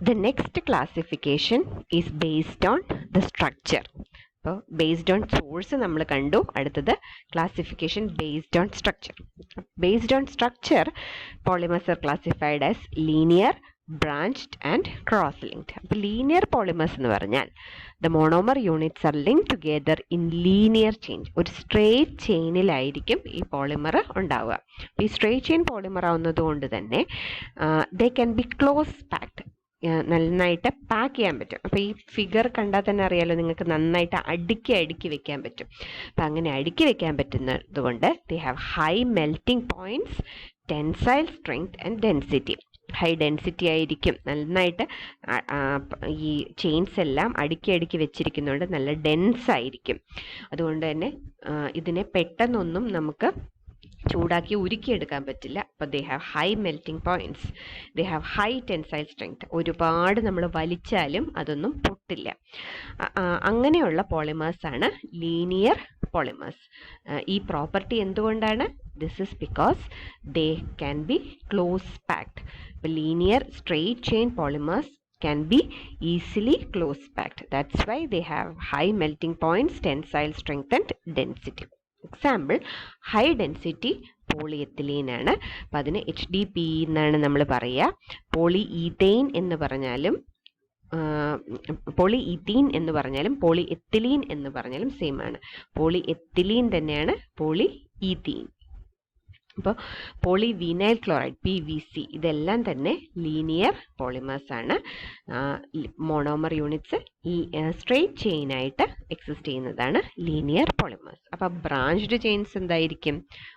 The next classification is based on the structure. അപ്പോൾ based on source നമ്മൾ കണ്ടു. അടുത്തത് classification based on structure. Based on structure polymers are classified as linear, branched and cross linked. അപ്പോൾ linear polymers എന്ന് പറഞ്ഞാൽ the monomer units are link together in linear chain. ഒരു straight ചെയിനിലായിരിക്കും ഈ polymer ഉണ്ടാവുക. ഈ സ്ട്രേറ്റ് ചെയിൻ പോളിമർ ആവുന്നത് കൊണ്ട് തന്നെ ദേ ക്യാൻ ബി ക്ലോസ് പാക്ഡ്. നന്നായിട്ട് പാക്ക് ചെയ്യാൻ പറ്റും. അപ്പോൾ ഈ ഫിഗർ കണ്ടാൽ തന്നെ അറിയാലോ നിങ്ങൾക്ക്, നന്നായിട്ട് അടുക്കി വെക്കാൻ പറ്റും. അപ്പം അങ്ങനെ അടുക്കി വെക്കാൻ പറ്റുന്നത് കൊണ്ട് ദേ have high melting points, tensile strength and density. High density ആയിരിക്കും, നന്നായിട്ട് ഈ ചെയിൻസ് എല്ലാം അടുക്കി വെച്ചിരിക്കുന്നതുകൊണ്ട് നല്ല ഡെൻസ് ആയിരിക്കും. അതുകൊണ്ട് തന്നെ ഇതിനെ പെട്ടെന്നൊന്നും നമുക്ക് ചൂടാക്കി ഉരുക്കിയെടുക്കാൻ പറ്റില്ല. അപ്പോൾ they have high melting points, they have high tensile strength. ഒരുപാട് നമ്മൾ വലിച്ചാലും അതൊന്നും പൊട്ടില്ല. അങ്ങനെയുള്ള പോളിമേഴ്സാണ് ലീനിയർ പോളിമേഴ്സ്. ഈ പ്രോപ്പർട്ടി എന്തുകൊണ്ടാണ്? This is because they can be close packed. ഇപ്പോൾ linear straight chain polymers can be easily close packed. That's why they have high melting points, tensile strength and density. Example high density polyethylene ആണ്. അപ്പം അതിന് HDPE എന്നാണ് നമ്മൾ പറയുക. Poly ethane എന്ന് പറഞ്ഞാലും poly ഈത്തീൻ എന്ന് പറഞ്ഞാലും പോളി എത്തിലീൻ എന്ന് പറഞ്ഞാലും സെയിം ആണ്. പോളി എത്തിലീൻ തന്നെയാണ് പോളി ഈത്തീൻ. അപ്പോൾ പോളിവിനൈൽ ക്ലോറൈഡ് PVC ഇതെല്ലാം തന്നെ ലീനിയർ പോളിമേഴ്സ് ആണ്. മോണോമർ യൂണിറ്റ്സ് സ്ട്രെയിറ്റ് ചെയിൻ ആയിട്ട് എക്സിസ്റ്റ് ചെയ്യുന്നതാണ് ലീനിയർ പോളിമേഴ്സ്. അപ്പോൾ ബ്രാഞ്ച്ഡ് ചെയിൻസ് എന്തായിരിക്കും?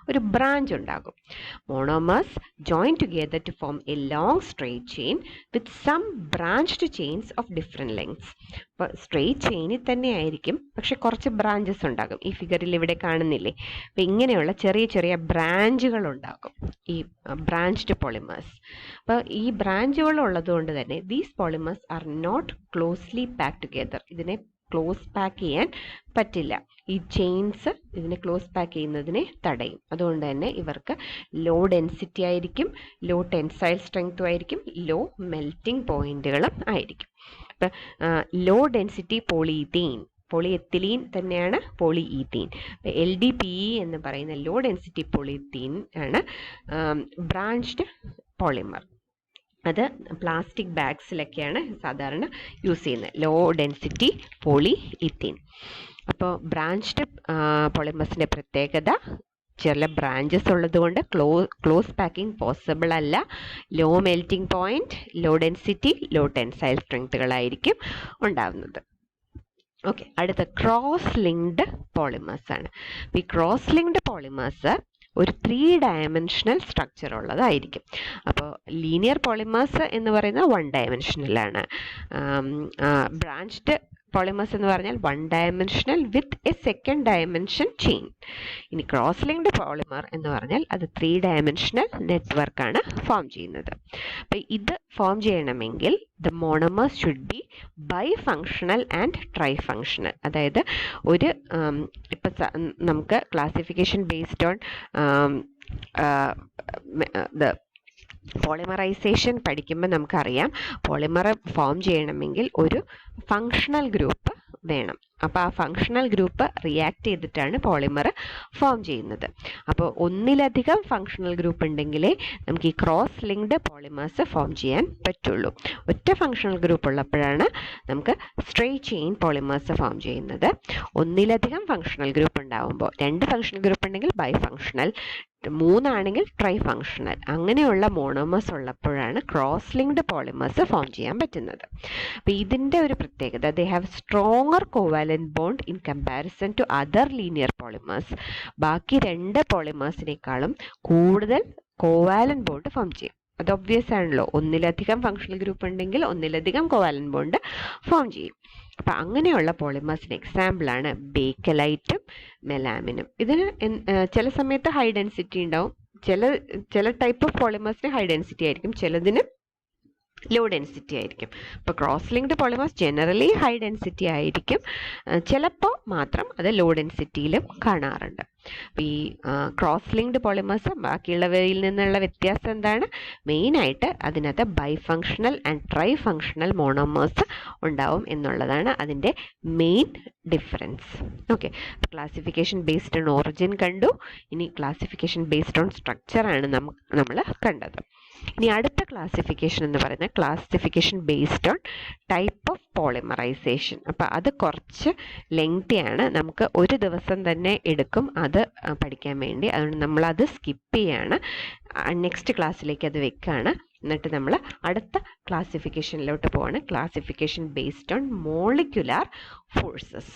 ഒരു ബ്രാഞ്ച് ഉണ്ടാകും. Monomers join together to form a long straight chain with some branched chains of different lengths. അപ്പോൾ സ്ട്രെയിറ്റ് ചെയിനിൽ തന്നെ ആയിരിക്കും, പക്ഷെ കുറച്ച് ബ്രാഞ്ചസ് ഉണ്ടാകും. ഈ ഫിഗറിൽ ഇവിടെ കാണുന്നില്ലേ? അപ്പോൾ ഇങ്ങനെയുള്ള ചെറിയ ചെറിയ ബ്രാഞ്ചുകൾ ഉണ്ടാകും ഈ ബ്രാഞ്ച്ഡ് പോളിമേഴ്സ്. അപ്പോൾ ഈ ബ്രാഞ്ചുകൾ ഉള്ളതുകൊണ്ട് തന്നെ these polymers are not closely packed together. ഇതിനെ ക്ലോസ് പാക്ക് ചെയ്യാൻ പറ്റില്ല. ഈ ചെയിൻസ് ഇതിനെ ക്ലോസ് പാക്ക് ചെയ്യുന്നതിനെ തടയും. അതുകൊണ്ട് തന്നെ ഇവർക്ക് ലോ ഡെൻസിറ്റി ആയിരിക്കും, ലോ ടെൻസൈൽ സ്ട്രെങ്ത്തും ആയിരിക്കും, ലോ മെൽറ്റിംഗ് പോയിന്റുകളും ആയിരിക്കും. ഇപ്പം ലോ ഡെൻസിറ്റി പോളിഈത്തീൻ, പോളിയെത്തിലീൻ തന്നെയാണ് പോളിഈത്തീൻ. LDPE എന്ന് പറയുന്ന ലോ ഡെൻസിറ്റി പോളിഈത്തീൻ ആണ് ബ്രാഞ്ച്ഡ് പോളിമർ. അത് പ്ലാസ്റ്റിക് ബാഗ്സിലൊക്കെയാണ് സാധാരണ യൂസ് ചെയ്യുന്നത്, ലോ ഡെൻസിറ്റി പോളിഈത്തീൻ. അപ്പോൾ ബ്രാഞ്ച്ഡ് പോളിമേഴ്സിൻ്റെ പ്രത്യേകത, ചില ബ്രാഞ്ചസ് ഉള്ളതുകൊണ്ട് ക്ലോസ് പാക്കിംഗ് പോസിബിൾ അല്ല. Low melting point, low density, low tensile സ്ട്രെങ്ത്തുകളായിരിക്കും ഉണ്ടാകുന്നത്. ഓക്കെ, അടുത്ത ക്രോസ് ലിങ്ക്ഡ് പോളിമേഴ്സ് ആണ്. ഈ ക്രോസ് ലിങ്ക്ഡ് പോളിമേഴ്സ് ഒരു 3 ഡയമെൻഷണൽ സ്ട്രക്ചർ ഉള്ളതായിരിക്കും. അപ്പോൾ ലീനിയർ പോളിമേഴ്സ് എന്ന് പറയുന്നത് 1 ഡയമെൻഷനലാണ്. ബ്രാഞ്ച്ഡ് പോളിമേഴ്സ് എന്ന് പറഞ്ഞാൽ 1 dimensional with a second dimension chain. ഇനി ക്രോസ് ലിങ്ക്ഡ് പോളിമർ എന്ന് പറഞ്ഞാൽ അത് 3 ഡയമെൻഷണൽ നെറ്റ്വർക്കാണ് ഫോം ചെയ്യുന്നത്. അപ്പം ഇത് ഫോം ചെയ്യണമെങ്കിൽ the monomers should be bifunctional and trifunctional. അതായത് ഒരു ഇപ്പം നമുക്ക് ക്ലാസിഫിക്കേഷൻ ബേസ്ഡ് ഓൺ പോളിമറൈസേഷൻ പഠിക്കുമ്പോൾ നമുക്കറിയാം, പോളിമർ ഫോം ചെയ്യണമെങ്കിൽ ഒരു ഫങ്ഷണൽ ഗ്രൂപ്പ് വേണം. അപ്പോൾ ആ ഫങ്ഷണൽ ഗ്രൂപ്പ് റിയാക്ട് ചെയ്തിട്ടാണ് പോളിമർ ഫോം ചെയ്യുന്നത്. അപ്പോൾ ഒന്നിലധികം ഫങ്ഷണൽ ഗ്രൂപ്പ് ഉണ്ടെങ്കിലേ നമുക്ക് ഈ ക്രോസ് ലിങ്ക്ഡ് പോളിമേഴ്സ് ഫോം ചെയ്യാൻ പറ്റുള്ളൂ. ഒറ്റ ഫങ്ഷണൽ ഗ്രൂപ്പ് ഉള്ളപ്പോഴാണ് നമുക്ക് സ്ട്രെയിറ്റ് ചെയിൻ പോളിമേഴ്സ് ഫോം ചെയ്യുന്നത്. ഒന്നിലധികം ഫങ്ഷണൽ ഗ്രൂപ്പ് ഉണ്ടാകുമ്പോൾ, 2 ഫങ്ഷണൽ ഗ്രൂപ്പ് ഉണ്ടെങ്കിൽ ബൈ ഫങ്ഷണൽ, 3 ആണെങ്കിൽ ട്രൈ ഫങ്ഷണൽ, അങ്ങനെയുള്ള മോണോമേഴ്സ് ഉള്ളപ്പോഴാണ് ക്രോസ് ലിങ്ക്ഡ് പോളിമേഴ്സ് ഫോം ചെയ്യാൻ പറ്റുന്നത്. അപ്പോൾ ഇതിൻ്റെ ഒരു പ്രത്യേകത, they have stronger covalent bond in comparison to other linear polymers. ബാക്കി 2 പോളിമേഴ്സിനേക്കാളും കൂടുതൽ കോവാലന്റ് ബോണ്ട് ഫോം ചെയ്യും. അത് ഒബ്വിയസ് ആണല്ലോ, ഒന്നിലധികം ഫങ്ഷണൽ ഗ്രൂപ്പ് ഉണ്ടെങ്കിൽ ഒന്നിലധികം കോവാലന്റ് ബോണ്ട് ഫോം ചെയ്യും. അപ്പം അങ്ങനെയുള്ള പോളിമേഴ്സിന് എക്സാമ്പിളാണ് ബേക്കലൈറ്റും മെലാമിനും. ഇതിന് ചില സമയത്ത് ഹൈ ഡെൻസിറ്റി ഉണ്ടാവും. ചില ടൈപ്പ് ഓഫ് പോളിമേഴ്സിന് ഹൈ ഡെൻസിറ്റി ആയിരിക്കും, ചിലതിന് ലോ ഡെൻസിറ്റി ആയിരിക്കും. ഇപ്പോൾ cross linked polymers generally high density ആയിരിക്കും, ചിലപ്പോൾ മാത്രം അത് ലോ ഡെൻസിറ്റിയിലും കാണാറുണ്ട്. അപ്പോൾ ഈ ക്രോസ് ലിങ്ക്ഡ് പോളിമേഴ്സ് ബാക്കിയുള്ളവയിൽ നിന്നുള്ള വ്യത്യാസം എന്താണ്? മെയിനായിട്ട് അതിനകത്ത് ബൈഫങ്ഷണൽ ആൻഡ് ട്രൈ ഫങ്ഷണൽ മോണോമേഴ്സ് ഉണ്ടാവും എന്നുള്ളതാണ് അതിൻ്റെ main difference. Okay, classification based on origin കണ്ടു. ഇനി ക്ലാസിഫിക്കേഷൻ ബേസ്ഡ് ഓൺ സ്ട്രക്ചർ ആണ് നമ്മൾ കണ്ടത്. ഇനി അടുത്ത ക്ലാസിഫിക്കേഷൻ എന്ന് പറയുന്നത് classification based on type of polymerisation. അപ്പം അത് കുറച്ച് ലെങ്തിയാണ്, നമുക്ക് ഒരു ദിവസം തന്നെ എടുക്കും അത് പഠിക്കാൻ വേണ്ടി. അതുകൊണ്ട് നമ്മളത് സ്കിപ്പ് ചെയ്യാണ്, നെക്സ്റ്റ് ക്ലാസ്സിലേക്ക് അത് വെക്കുകയാണ്. എന്നിട്ട് നമ്മൾ അടുത്ത ക്ലാസിഫിക്കേഷനിലോട്ട് പോവാണ്, classification based on molecular forces.